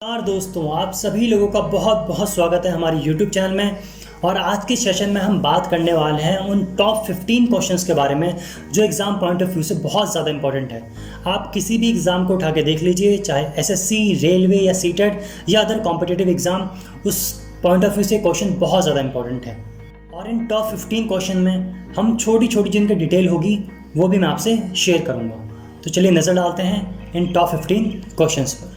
नमस्कार दोस्तों, आप सभी लोगों का बहुत बहुत स्वागत है हमारे YouTube चैनल में। और आज के सेशन में हम बात करने वाले हैं उन टॉप 15 क्वेश्चंस के बारे में जो एग्ज़ाम पॉइंट ऑफ व्यू से बहुत ज़्यादा इंपॉर्टेंट है। आप किसी भी एग्ज़ाम को उठा के देख लीजिए, चाहे एसएससी, रेलवे या सीटेट या अदर कॉम्पिटिटिव एग्ज़ाम, उस पॉइंट ऑफ व्यू से क्वेश्चन बहुत ज़्यादा इंपॉर्टेंट है। और इन टॉप 15 क्वेश्चन में हम छोटी छोटी जिनकी डिटेल होगी वो भी मैं आपसे शेयर करूँगा। तो चलिए नज़र डालते हैं इन टॉप 15 क्वेश्चंस पर।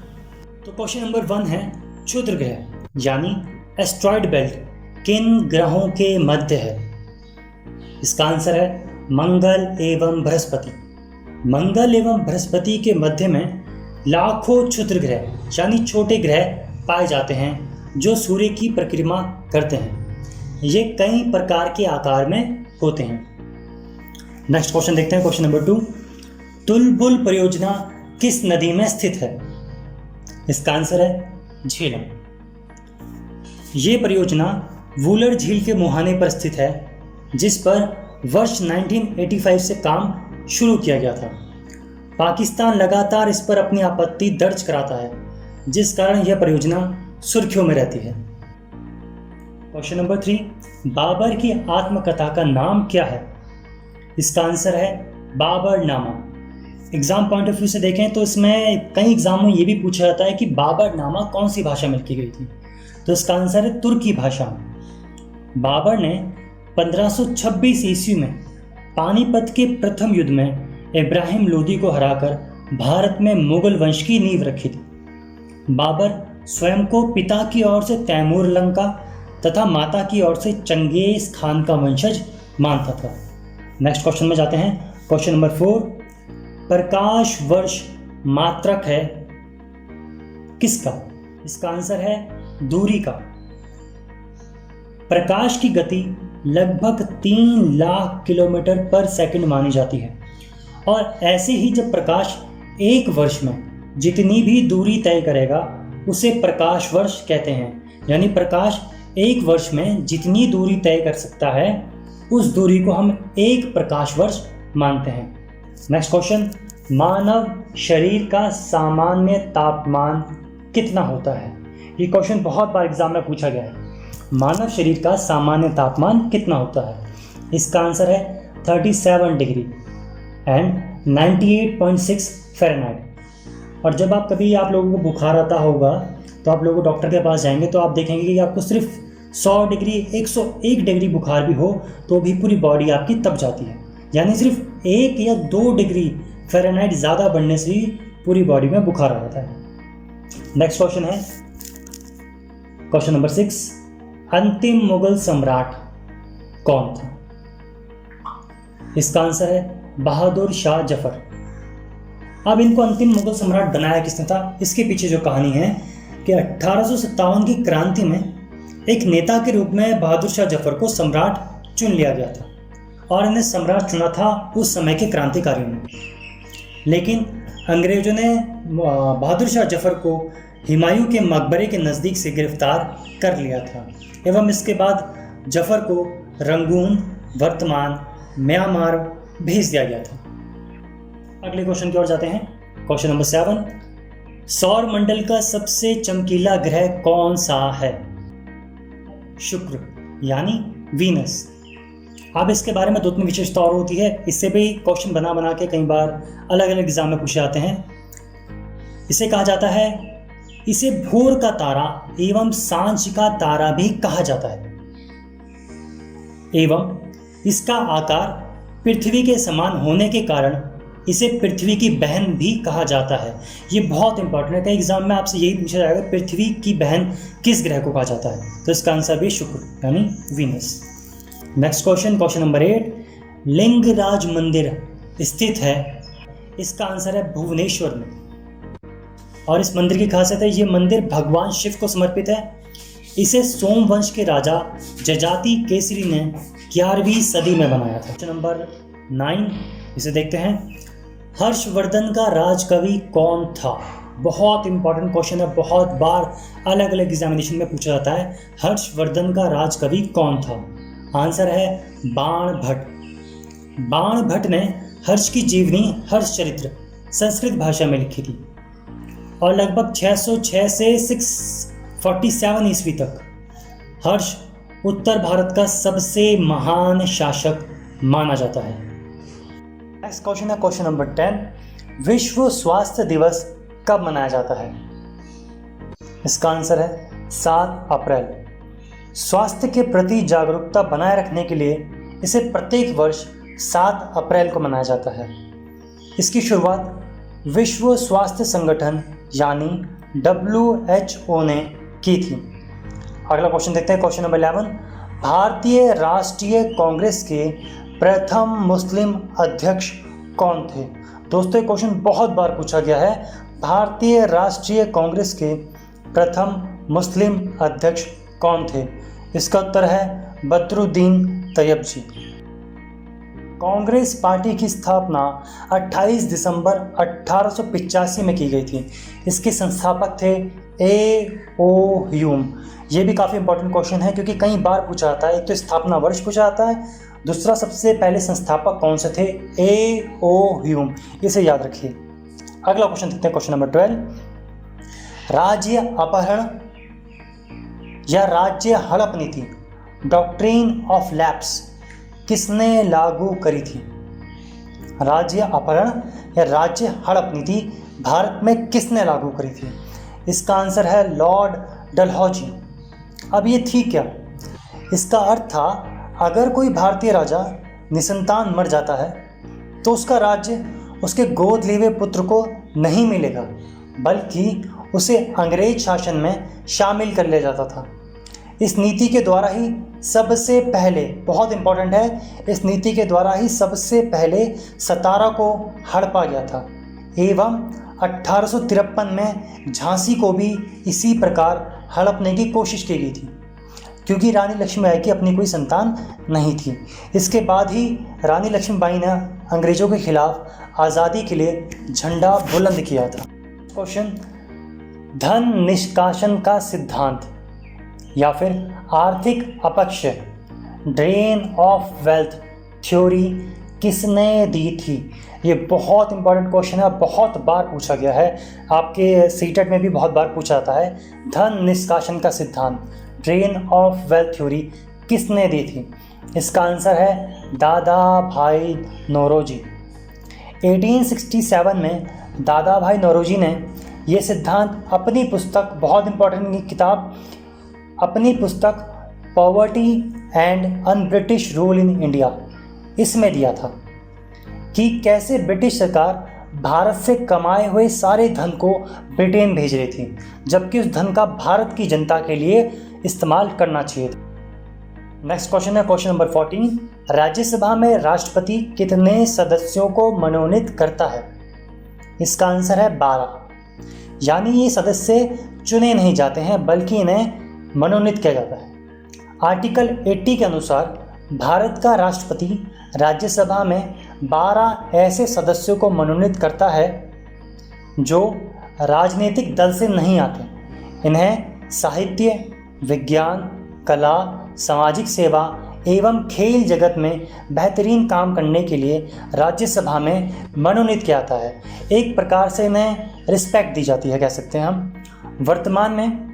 तो क्वेश्चन नंबर 1 है, क्षुद्र ग्रह यानी एस्ट्रॉयड बेल्ट किन ग्रहों के मध्य है? इसका आंसर है मंगल एवं बृहस्पति। मंगल एवं बृहस्पति के मध्य में लाखों क्षुद्र ग्रह यानी छोटे ग्रह पाए जाते हैं जो सूर्य की परिक्रमा करते हैं। ये कई प्रकार के आकार में होते हैं। नेक्स्ट क्वेश्चन देखते हैं, क्वेश्चन नंबर 2, तुलबुल परियोजना किस नदी में स्थित है? इसका आंसर है झेलम। ये परियोजना वूलर झील के मुहाने पर स्थित है, जिस पर वर्ष 1985 से काम शुरू किया गया था। पाकिस्तान लगातार इस पर अपनी आपत्ति दर्ज कराता है, जिस कारण यह परियोजना सुर्खियों में रहती है। क्वेश्चन नंबर 3, बाबर की आत्मकथा का नाम क्या है? इसका आंसर है Baburnama. Exam point of view से देखें तो इसमें कई एग्जामों में ये भी पूछा जाता है कि बाबरनामा कौन सी भाषा में लिखी गई थी, तो इसका आंसर है तुर्की भाषा में। बाबर ने 1526 ईस्वी में पानीपत के प्रथम युद्ध में इब्राहिम लोदी को हराकर भारत में मुगल वंश की नींव रखी थी। बाबर स्वयं को पिता की ओर से तैमूर लंका तथा माता की ओर से चंगेज खान का वंशज मानता था। नेक्स्ट क्वेश्चन में जाते हैं, क्वेश्चन नंबर 4, प्रकाश वर्ष मात्रक है किसका? इसका आंसर है दूरी का। प्रकाश की गति लगभग 3 लाख किलोमीटर पर सेकंड मानी जाती है। और ऐसे ही जब प्रकाश एक वर्ष में जितनी भी दूरी तय करेगा उसे प्रकाश वर्ष कहते हैं। यानी प्रकाश एक वर्ष में जितनी दूरी तय कर सकता है उस दूरी को हम एक प्रकाश वर्ष मानते हैं। नेक्स्ट क्वेश्चन, मानव शरीर का सामान्य तापमान कितना होता है? ये क्वेश्चन बहुत बार एग्जाम में पूछा गया है। मानव शरीर का सामान्य तापमान कितना होता है? इसका आंसर है 37 डिग्री एंड 98.6 फ़ारेनहाइट। और जब आप लोगों को बुखार आता होगा तो आप लोग डॉक्टर के पास जाएंगे तो आप देखेंगे कि आपको सिर्फ 100 डिग्री 101 डिग्री बुखार भी हो तो भी पूरी बॉडी आपकी तप जाती है। यानी सिर्फ 1 या 2 डिग्री फ़ारेनहाइट ज़्यादा बढ़ने से ही पूरी बॉडी में बुखार आ जाता है। नेक्स्ट क्वेश्चन है, क्वेश्चन नंबर 6, अंतिम मुगल सम्राट कौन था? इसका आंसर है बहादुर शाह जफर। अब इनको अंतिम मुगल सम्राट बनाया किसने था? इसके पीछे जो कहानी है कि 1857 की क्रांति में एक नेता के रूप में बहादुर शाह जफर को सम्राट चुन लिया गया था और इन्हें सम्राट चुना था उस समय के क्रांतिकारियों ने। लेकिन अंग्रेजों ने बहादुर शाह जफर को हुमायूं के मकबरे के नज़दीक से गिरफ्तार कर लिया था एवं इसके बाद जफर को रंगून, वर्तमान म्यांमार भेज दिया गया था। अगले क्वेश्चन की ओर जाते हैं, क्वेश्चन नंबर 7, सौर मंडल का सबसे चमकीला ग्रह कौन सा है? शुक्र यानी वीनस। अब इसके बारे में 2-3 विशेषता और होती है। इससे भी क्वेश्चन बना के कई बार अलग अलग एग्जाम में पूछे जाते हैं। इसे कहा जाता है, इसे भोर का तारा एवं सांझ का तारा भी कहा जाता है एवं इसका आकार पृथ्वी के समान होने के कारण इसे पृथ्वी की बहन भी कहा जाता है। ये बहुत इंपॉर्टेंट है, कई एग्जाम में आपसे यही पूछा जाएगा, पृथ्वी की बहन किस ग्रह को कहा जाता है? तो इसका आंसर भी शुक्र यानी Venus. Next question, question number 8, Lingaraj मंदिर स्थित है? इसका आंसर है भुवनेश्वर में। और इस मंदिर की खासियत है, ये मंदिर भगवान शिव को समर्पित है। इसे सोमवंश के राजा जजाति केसरी ने 11वीं सदी में बनाया था। क्वेश्चन नंबर 9, इसे देखते हैं, हर्षवर्धन का राजकवि कौन था? बहुत इंपॉर्टेंट क्वेश्चन है, बहुत बार अलग अलग एग्जामिनेशन में पूछा जाता है, हर्षवर्धन का राजकवि कौन था? आंसर है बाण भट्ट। बाण भट्ट ने हर्ष की जीवनी हर्ष चरित्र संस्कृत भाषा में लिखी थी। और लगभग 606 से 647 ईस्वी तक हर्ष उत्तर भारत का सबसे महान शासक माना जाता है। नेक्स्ट क्वेश्चन है क्वेश्चन नंबर 10। विश्व स्वास्थ्य दिवस कब मनाया जाता है? इसका आंसर है 7 अप्रैल। स्वास्थ्य के प्रति जागरूकता बनाए रखने के लिए इसे प्रत्येक वर्ष 7 अप्रैल को मनाया जाता है। इसकी शुरुआत विश्व स्वास्थ्य संगठन यानी WHO ने की थी। अगला क्वेश्चन देखते हैं क्वेश्चन नंबर 11। भारतीय राष्ट्रीय कांग्रेस के प्रथम मुस्लिम अध्यक्ष कौन थे? दोस्तों ये क्वेश्चन बहुत बार पूछा गया है। भारतीय राष्ट्रीय कांग्रेस के प्रथम मुस्लिम अध्यक्ष कौन थे? इसका उत्तर है बदरुद्दीन तैयब जी। कांग्रेस पार्टी की स्थापना 28 दिसंबर 1885 में की गई थी। इसके संस्थापक थे A.O. ह्यूम। ये भी काफ़ी इंपॉर्टेंट क्वेश्चन है क्योंकि कई बार पूछा जाता है। एक तो स्थापना वर्ष पूछा जाता है, दूसरा सबसे पहले संस्थापक कौन से थे? A.O. ह्यूम। इसे याद रखिए। अगला क्वेश्चन देखते हैं क्वेश्चन नंबर 12। राज्य अपहरण या राज्य हड़प नीति डॉक्ट्रिन ऑफ लैप्स किसने लागू करी थी? राज्य अपहरण या राज्य हड़प नीति भारत में किसने लागू करी थी? इसका आंसर है लॉर्ड डलहौजी। अब ये थी क्या? इसका अर्थ था अगर कोई भारतीय राजा निसंतान मर जाता है तो उसका राज्य उसके गोद लिए हुए पुत्र को नहीं मिलेगा, बल्कि उसे अंग्रेज शासन में शामिल कर लिया जाता था। इस नीति के द्वारा ही सबसे पहले, बहुत इंपॉर्टेंट है, इस नीति के द्वारा ही सबसे पहले सतारा को हड़पा गया था एवं 1853 में झांसी को भी इसी प्रकार हड़पने की कोशिश की गई थी क्योंकि रानी लक्ष्मीबाई की अपनी कोई संतान नहीं थी। इसके बाद ही रानी लक्ष्मीबाई ने अंग्रेजों के खिलाफ आज़ादी के लिए झंडा बुलंद किया था। क्वेश्चन, धन निष्कासन का सिद्धांत या फिर आर्थिक अपक्ष ड्रेन ऑफ वेल्थ थ्योरी किसने दी थी? ये बहुत इंपॉर्टेंट क्वेश्चन है, बहुत बार पूछा गया है। आपके सीटेट में भी बहुत बार पूछा जाता है। धन निष्कासन का सिद्धांत ड्रेन ऑफ वेल्थ थ्योरी किसने दी थी? इसका आंसर है दादा भाई नौरोजी। 1867 में दादा भाई नौरोजी ने यह सिद्धांत अपनी पुस्तक, बहुत इंपॉर्टेंट किताब, अपनी पुस्तक poverty and un British rule in India, इसमें दिया था कि कैसे ब्रिटिश सरकार भारत से कमाए हुए सारे धन को ब्रिटेन भेज रही थी, जबकि उस धन का भारत की जनता के लिए इस्तेमाल करना चाहिए था। नेक्स्ट क्वेश्चन है क्वेश्चन नंबर 14। राज्यसभा में राष्ट्रपति कितने सदस्यों को मनोनीत करता है? इसका आंसर है 12। यानी ये सदस्य चुने नहीं जाते हैं बल्कि इन्हें मनोनीत किया जाता है। आर्टिकल 80 के अनुसार भारत का राष्ट्रपति राज्यसभा में 12 ऐसे सदस्यों को मनोनीत करता है जो राजनीतिक दल से नहीं आते। इन्हें साहित्य, विज्ञान, कला, सामाजिक सेवा एवं खेल जगत में बेहतरीन काम करने के लिए राज्यसभा में मनोनीत किया जाता है। एक प्रकार से इन्हें रिस्पेक्ट दी जाती है, कह सकते हैं हम। वर्तमान में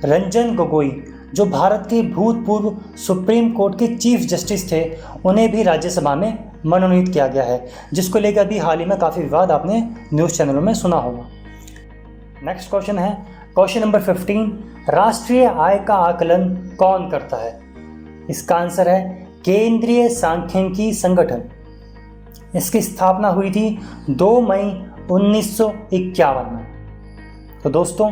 रंजन गोगोई जो भारत के भूतपूर्व सुप्रीम कोर्ट के चीफ जस्टिस थे, उन्हें भी राज्यसभा में मनोनीत किया गया है, जिसको लेकर अभी हाल ही में काफ़ी विवाद आपने न्यूज़ चैनलों में सुना होगा। नेक्स्ट क्वेश्चन है क्वेश्चन नंबर 15। राष्ट्रीय आय का आकलन कौन करता है? इसका आंसर है केंद्रीय सांख्यिकी संगठन। इसकी स्थापना हुई थी 2 मई 1951 में। तो दोस्तों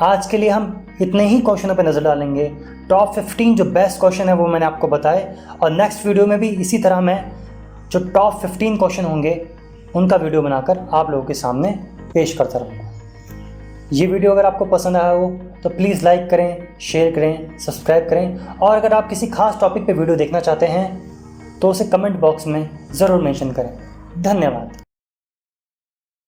आज के लिए हम इतने ही क्वेश्चनों पर नज़र डालेंगे। टॉप 15 जो बेस्ट क्वेश्चन है वो मैंने आपको बताए, और नेक्स्ट वीडियो में भी इसी तरह मैं जो टॉप 15 क्वेश्चन होंगे उनका वीडियो बनाकर आप लोगों के सामने पेश करता रहूँगा। ये वीडियो अगर आपको पसंद आया हो तो प्लीज़ लाइक करें, शेयर करें, सब्सक्राइब करें, और अगर आप किसी खास टॉपिक पे वीडियो देखना चाहते हैं तो उसे कमेंट बॉक्स में ज़रूर मेंशन करें। धन्यवाद।